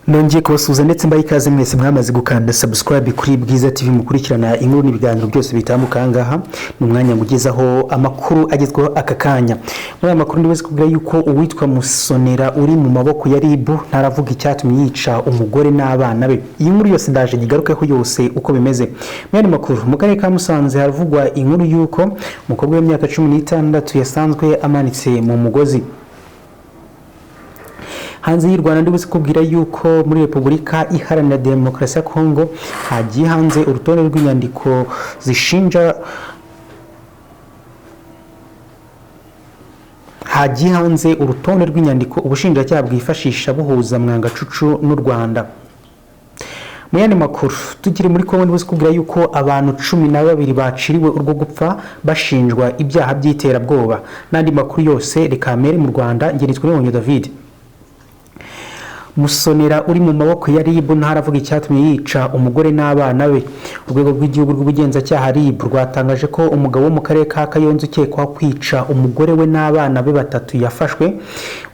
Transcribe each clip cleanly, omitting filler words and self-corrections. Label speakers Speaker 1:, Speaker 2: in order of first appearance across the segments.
Speaker 1: nongeye kubasuhuza ndetse mbaye ikaze mwese mwamaze gukanda subscribe kuri Bwiza TV mukurikirana inkuru n'ibiganiro byose bitambuka ngaha n'umwanya mugezaho amakuru agezweho aka kanya. Muri amakuru ndiweze kubwira yuko uwitwa Musonera uri mu maboko ya RIB ntaravuga icyatumye yica umugore n'abana be. Iyi nkuru yose ndaje nyigarukeho yose uko bimeze. Muri makuru mu karere ka Musanze haravugwa inkuru yuko umukobwa w'imyaka 16 yasanzwe amanitse mu mugozi. Hanze y'u Rwanda ndibuze kubwira yuko muri Repubulika Iharanira Demokarasi ya Kongo hagiye hanze urutonde rw'inyandiko zishinja ubushinjacyaha bwifashisha buhuza Mwangacucu n'u Rwanda. Muyane makuru tugire muri Kongo ndibuze kubwira yuko abantu 12 baciriwe urwo gupfa bashinjwa ibyaha by'iterabwoba. Nandi makuru yose reka mere mu Rwanda ngeritwe n'Onyo David. Musonera uri mu maboko ya RIB ntaravuga icyatumye yica umugore n'abana be. Urwego rw'igihugu rw'ubugenzacyaha RIB rwatangaje ko umugabo wo mu karere ka Kayonza ukekwa kwica umugore we n'abana be batatu yafashwe.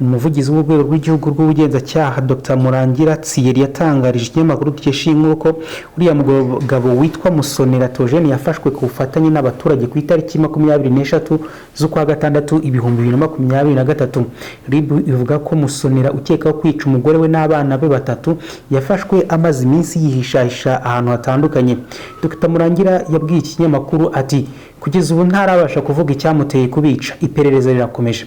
Speaker 1: Umuvugizi w'urwego rw'igihugu rw'ubugenzacyaha Dr Murangira Thierry yatangarije ikinyamakuru dukesha inkuru ko uriya mugabo witwa Musonera Theogene yafashwe ku bufatanye n'abaturage ku itariki 23 z'ukwa gatandatu 2023. RIB ivuga ko Musonera ukekwa kwica umugore we n'abana be batatu yafashwe amaze iminsi yihishahisha ahantu hatandukanye. Dr Murangira yabwiye ikinyamakuru ati kugeza ubu ntarabasha kuvuga icyamuteye kubica, iperereza rirakomeje.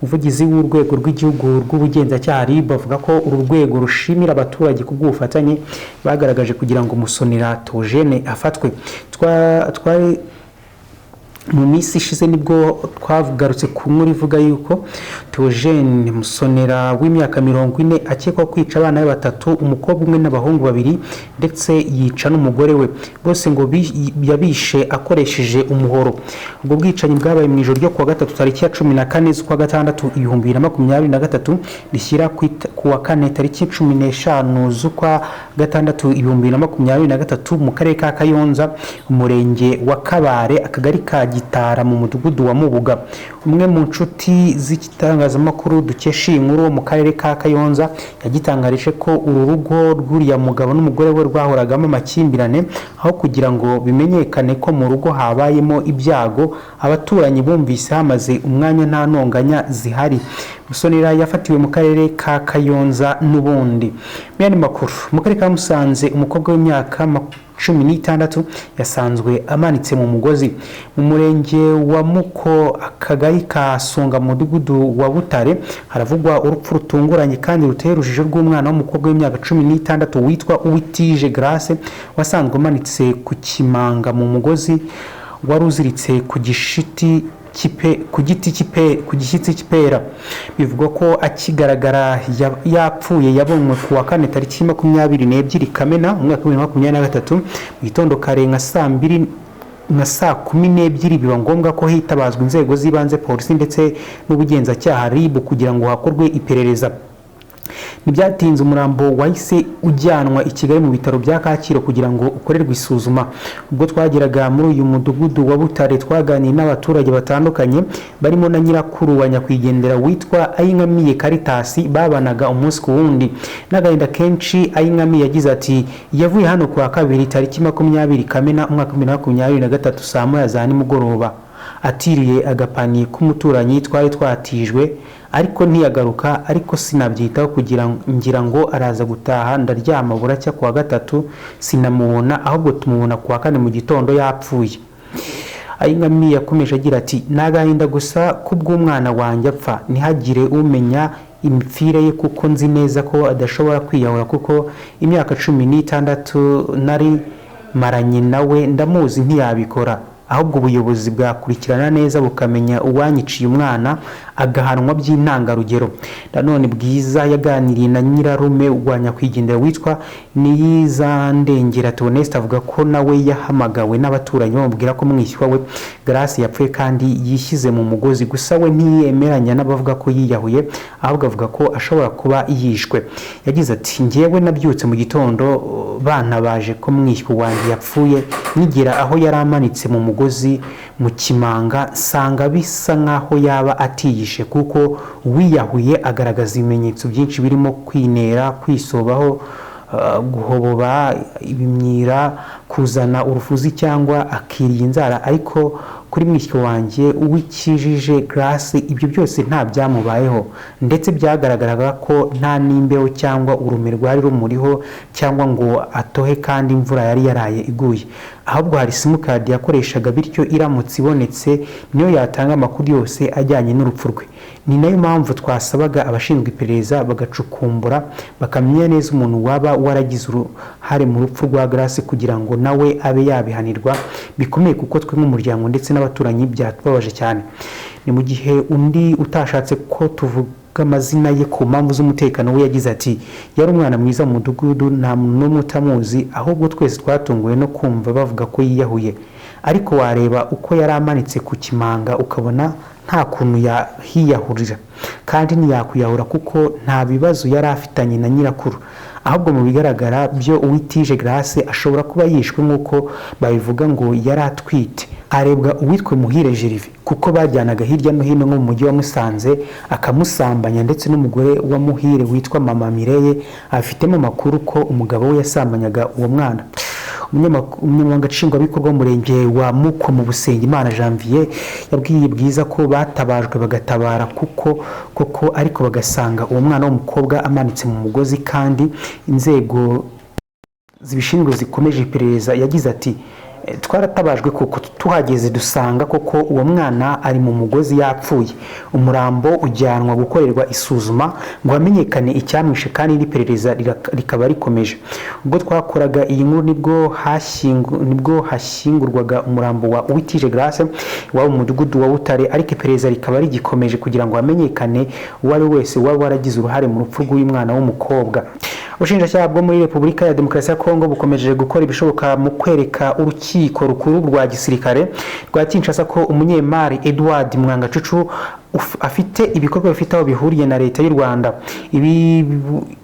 Speaker 1: Umuvugizi w'urwego rw'igihugu rw'ubugenzacyaha RIB avuga ko uru rwego rushimira abaturage ku bw'ubufatanye bagaragaje kugira ngo Musonera Theogene afatwe. Mu minsi ishize nibwo twavugarutse ku nkuru ivuga yuko Theogene Musonera w'imyaka 40 akekwa kwica abana be batatu, umukobwa umwe n'abahungu babiri ndetse yica n'umugore we. Bose ngo yabishe akoresheje umuhoro. Ubwo bwicanyi bwabaye mu ijoro ryo kuwa gatatu tariki ya 14 z'ukwa gatandatu 2023 rishyira ku wa kane tariki 15 z'ukwa gatandatu 2023 mu karere ka Kayonza, umurenge wa Kabare, akagari ka Gitara mu mudugudu wa Mubuga. Umwe mu nshuti z'ikitangazamakuru dukesha inkuru wo mu karere ka Kayonza yagitangarije ko uru rugo rw'uriya mugabo n'umugore we rwahoragamo amakimbirane, aho kugira ngo bimenyekane ko mu rugo habayemo ibyago abaturanyi bumvise hamaze umwanya nta ntonganya zihari. Musonera yafatiwe mu karere ka Kayonza n'ubundi. Muyane makuru mu karere ka Musanze umukobwa w'imyaka 16 yasanzwe amanitse mu mugozi mu murenge wa Muko, akagari ka Songa, mu mudugudu wa Butare. Haravugwa urupfu rutunguranye kandi ruteye urujijo rw'umwana w'umukobwa w'imyaka 16 witwa Uwitije Grace wasanzwe amanitse ku kimanga mu mugozi wari uziritse ku giti cy'ipera. Bivugwa ko akigaragara yapfuye yabonwe ku wa kane tariki 22 Kamena umwaka wa 2023 mu gitondo kare nka saa 12 biba ngombwa ko hitabazwa inzego z'ibanze, polisi ndetse n'ubugenzacyaha RIB kugira ngo hakorwe iperereza. Nibyatinze umurambo wahise ujyanwa i Kigali mu bitaro bya Kacyiru kugira ngo ukorerwe isuzuma. Ubwo twageraga muri uyu mudugudu wa Butare twaganiye n'abaturage batandukanye barimo na nyirakuru wa nyakwigendera witwa Ayinkamiye Caritas babanaga umunsi ku wundi. N'agahinda kenshi Ayinkamiye yagize ati yavuye hano ku wa kabiri tariki 20 Kamena umwaka wa 2023 saa 1 za nimugoroba atiriye agapani k'umuturanyi twari twatijwe, ariko ntiyagaruka, ariko sinabyitaho kugira ngira ngo araza gutaha. Ndaryama buracya ku wa gatatu sinamubona, ahubwo tumubona ku wa kane mu gitondo yapfuye. Ayinkamiye yakomeje agira ati nagahinda gusa kubw'umwana wanjye apfa, ntihagire umenya imipfire ye kuko nzi neza ko adashobora kwiyahura kuko imyaka 16 nari maranye nawe ndamuzi ntiyabikora, ahubwo ubuyobozi bwakurikirana neza bukamenya uwanyiciye umwana agahanwa by'intangarugero. Nanone Bwiza yaganiriye na nyirarume wa nyakwigendera witwa Niyizandengera Theoneste avuga ko nawe yahamagawe n'abaturanyi bamubwira ko mwishywa we Grace yapfuye kandi yishyize mu mugozi. Gusa we ntiyemeranya n'abavuga ko yiyahuye, ahubwo avuga ko ashobora kuba yishwe. Yagize ati njyewe nabyutse mu gitondo bana baje ko mwishywa wanjye yapfuye nigera aho yari amanitse mu mugozi mu kimanga nsanga bisa nkaho yaba atiyishe kuko wiyahuye agaragaza ibimenyetso byinshi birimo kwinera, kwisobaho, guhoboba ibimyira, kuzana urufuzi cyangwa akiriye inzara. Ariko kuri mwishywa wanjye wikijije Grace ibyo byose nta byamubayeho, ndetse byagaragaraga ko nta n'imbeho cyangwa urume rwari rumuriho cyangwa ngo atohe kandi imvura yari yaraye iguye, ahubwo hari simukadi yakoreshaga, bityo iramutse ibonetse niyo yatanga amakuru yose ajyanye n'urupfu rwe. Ni nayo mpamvu twasabaga abashinzwe iperereza bagacukumbura bakamenya neza umuntu waba waragize uruhare mu rupfu rwa Grace kugira ngo nawe abe yabihanirwa bikomeye, kuko twe nk'umuryango ndetse n'abaturanyi byatubabaje cyane. Ni mu gihe undi utashatse ko tuvuga amazina ye ku mpamvu z'umutekano we yagize ati yari umwana mwiza mu mudugudu, nta muntu n'umwe utamuzi, ahubwo twese twatunguwe no kumva bavuga ko yiyahuye. Ariko wareba uko yari amanitse ku kimanga ukabona nta kuntu yahiyahurira kandi ntiyakwiyahura kuko nta bibazo yari afitanye na nyirakuru, ahubwo mu bigaragara byo Uwitije Grace ashobora kuba yishwe nk'uko babivuga ngo yari atwite. Harebwa uwitwe Muhire Gervais kuko bajyanaga hirya no hino nko mu mujyi wa Musanze akamusambanya, ndetse n'umugore wa Muhire witwa Mama Mireye afitemo amakuru ko umugabo we yasambanyaga uwo mwana. Umunyamabanga nshingwabikorwa w'umurenge wa Muko mu Busengimana Janvier yabwiye Bwiza ko batabajwe bagatabara koko ariko bagasanga uwo mwana w'umukobwa amanitse mu mugozi kandi inzego zibishinzwe zikomeje iperereza. Yagize ati twaratabajwe kuko tuhageze dusanga koko uwo mwana ari mu mugozi yapfuye, umurambo ujyanwa gukorerwa isuzuma ngo hamenyekane icyamwishe kandi n'iperereza rikaba rikomeje. Ubwo twakoraga iyi nkuru nibwo hashyingurwaga umurambo wa Uwitije Grace waba mu mudugudu wa Butare, ariko iperereza rikaba rigikomeje kugira ngo hamenyekane uwo ari wese waba waragize uruhare mu rupfu rw'uyu mwana w'umukobwa. Ubushinjacyaha bwo muri Repubulika ya Demokarasi ya Kongo bukomeje gukora ibishoboka mu kwereka urukiko rukuru rwa gisirikare rwa Kinshasa ko umunyemari Edouard Mwangacucu afite ibikorwa bifite aho bihuriye na leta y'u Rwanda.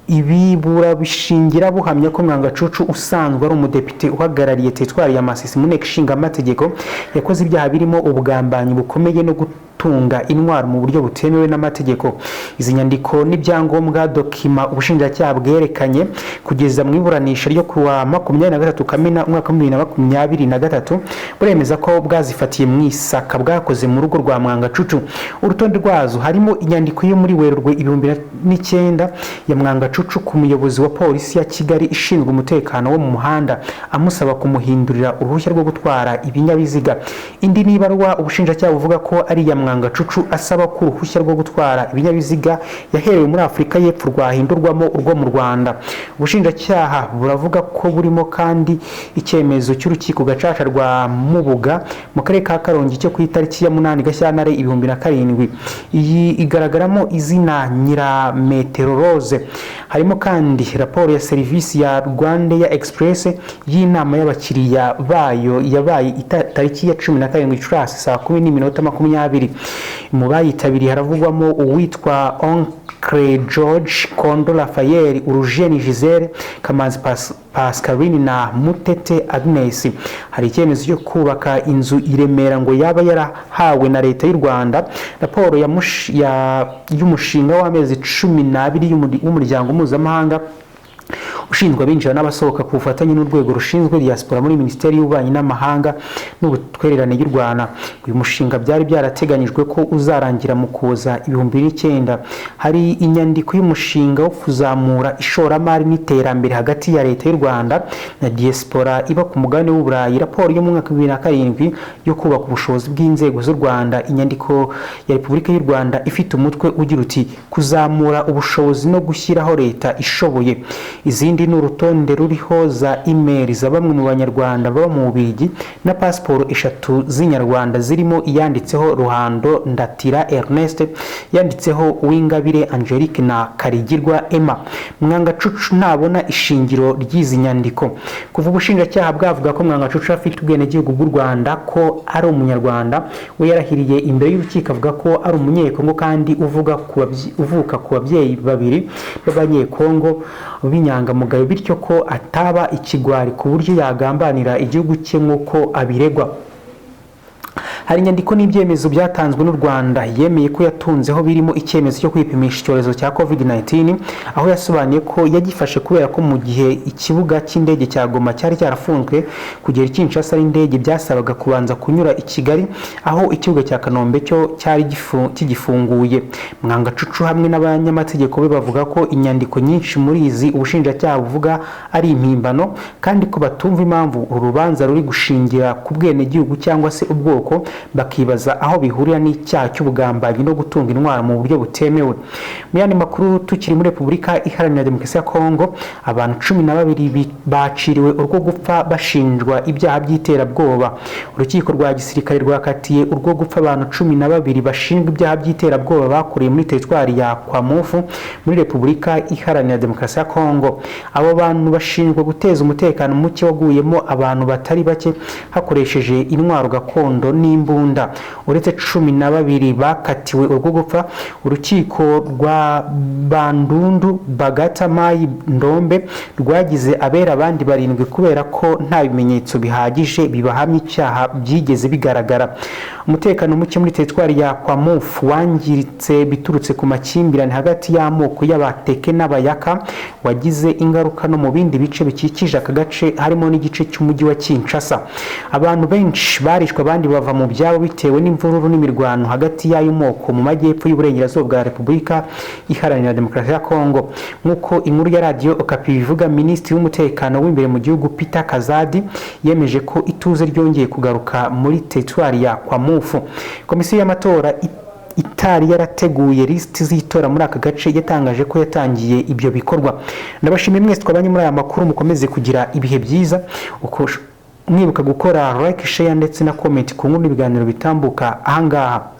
Speaker 1: Ibi burabishingira buhamya ko Mwangacucu usanzwe ari umudepite uhagarariye teritwari ya Masisi mu nteko ishinga amategeko yakoze ibyaha birimo ubugambanyi bukomeye no gutunga intwaro mu buryo butemewe n'amategeko. Izi nyandiko n'ibyangombwa dokima ubushinjacyaha bwerekanye kugeza mu iburanisha ryo kuwa 23 Kamena umwaka wa 2023 buremeza ko bwazifatiye mu isaka bwakoze mu rugo rwa Mwangacucu. Urutonde rwazo harimo inyandiko yo muri Werurwe 2009 ya Mwangacucu ku muyobozi wa polisi ya Kigali ishinzwe umutekano wo mu muhanda amusaba kumuhindurira uruhushya rwo gutwara ibinyabiziga. Indi nibarwa ubushinjacyaha buvuga ko ari ya Mwangacucu asaba ko uruhushya rwo gutwara ibinyabiziga yaherewe muri Afurika y'Epfo rwahindurwamo urwo mu Rwanda. Ubushinjacyaha buravuga ko burimo kandi icyemezo cy'urukiko gacaca rwa Mubuga mu karere ka Karongi cyo ku itariki ya 8 Gashyantare 2007. Iyi igaragaramo izina Nyirametero Rose. Harimo kandi raporo ya serivisi ya Rwandair Express y'inama y'abakiriya bayo yabaye tariki ya 17 Gicurasi saa 10:20. Mu bayitabiriye haravugwamo uwitwa Oncle George, Kondo Raphael, Urugeni Giselle, Kamanzi Pascaline na Mutete Agnes. Hari icyemezo cyo kubaka inzu i Remera ngo yaba yarahawe na leta y'u Rwanda. Raporo y'umushinga w'amezi 12 w'umuryango mpuzamahanga ushinzwe abinjira n'abasohoka ku bufatanye n'urwego rushinzwe diaspora muri Minisiteri y'Ububanyi n'Amahanga n'Ubutwererane y'u Rwanda. Uyu mushinga byari byarateganyijwe ko uzarangira mu Kuza 2009. Hari inyandiko y'umushinga wo kuzamura ishoramari n'iterambere hagati ya leta y'u Rwanda na diaspora iba ku mugabane w'u Burayi. Raporo yo mu mwaka 2007 yo kubaka ubushobozi bw'inzego z'u Rwanda. Inyandiko ya Repubulika y'u Rwanda ifite umutwe ugira uti kuzamura ubushobozi no gushyiraho leta ishoboye. Izindi ni urutonde ruriho za email za bamwe mu banyarwanda baba mu Bubiligi na pasiporo 3 z'inyarwanda zirimo iyanditseho Ruhando Ndatira Ernest, yanditseho Uwingabire Angelique na Karigirwa Emma. Mwangacucu ntabona ishingiro ry'izi nyandiko. Kuva ubushinjacyaha bwavuga ko Mwangacucu afite ubwenegihugu bw'u Rwanda ko ari umunyarwanda, we yarahiriye imbere y'urukiko avuga ko ari umunyekongo kandi uvuka ku babyeyi babiri b'abanyekongo inyangamugayo bityo ko ataba ikigwari ku buryo yagambanira igihugu cye nk'uko abiregwa. Hari inyandiko n'ibyemezo byatanzwe n'u Rwanda yemeye ko yatunzeho birimo icyemezo cyo kwipimisha icyorezo cya COVID-19, aho yasobanuye ko yagifashe kubera ko mu gihe ikibuga cy'indege cya Goma cyari cyarafunzwe kugera Kinshasa n'indege byasabaga kubanza kunyura i Kigali, aho ikibuga cya Kanombe cyo cyari kigifunguye. Mwangacucu hamwe n'abanyamategeko be bavuga ko inyandiko nyinshi muri izi ubushinjacyaha buvuga ari impimbano, kandi ko batumva impamvu urubanza ruri gushingira ku bwenegihugu cyangwa se ubwoko, bakibaza aho bihurira n'icyaha cy'ubugambanyi no gutunga intwaro mu buryo butemewe. Mu yandi makuru, tukiri muri Repubulika Iharanira Demokarasi ya Kongo, abantu 12 baciriwe urwo gupfa bashinjwa ibyaha by'iterabwoba. Urukiko rwa gisirikare rwakatiye urwo gupfa abantu 12 bashinjwa ibyaha by'iterabwoba bakorewe muri teritwari ya Kwamufu muri Repubulika Iharanira Demokarasi ya Kongo. Abo bantu bashinjwa guteza umutekano muke waguyemo abantu batari bake hakoresheje intwaro gakondo n'imbunda. Uretse 12 bakatiwe urwo gupfa, urukiko rwa Bandundu Bagata Mayi Ndombe rwagize abera abandi 7 kubera ko nta bimenyetso bihagije bibahamya icyaha byigeze bigaragara. Umutekano muke muri teritwari ya Kwamufu wangiritse biturutse ku makimbirane hagati y'amoko y'Abateke n'Abayaka wagize ingaruka no mu bindi bice bikikije aka gace harimo n'igice cy'umujyi wa Kinshasa. Abantu benshi barishwe abandi bava mu byabo bitewe n'imvururu n'imirwano hagati y'ayo moko mu majyepfo y'uburengerazuba bwa Repubulika Iharanira Demokarasi ya Kongo. Nk'uko inkuru ya Radio Okapi bivuga, Minisitiri w'umutekano w'imbere mu gihugu Peter Kazadi yemeje ko ituze ryongeye kugaruka muri teritwari ya Kwamufu. Komisiyo y'amatora itari yarateguye lisiti z'itora muri aka gace yatangaje ko yatangiye ibyo bikorwa. Ndabashimiye mwese twabanye muri aya makuru, mukomeze kugira ibihe byiza. Mwibuka gukora like, share ndetse na comment ku nkuru n'ibiganiro bitambuka ahangaha.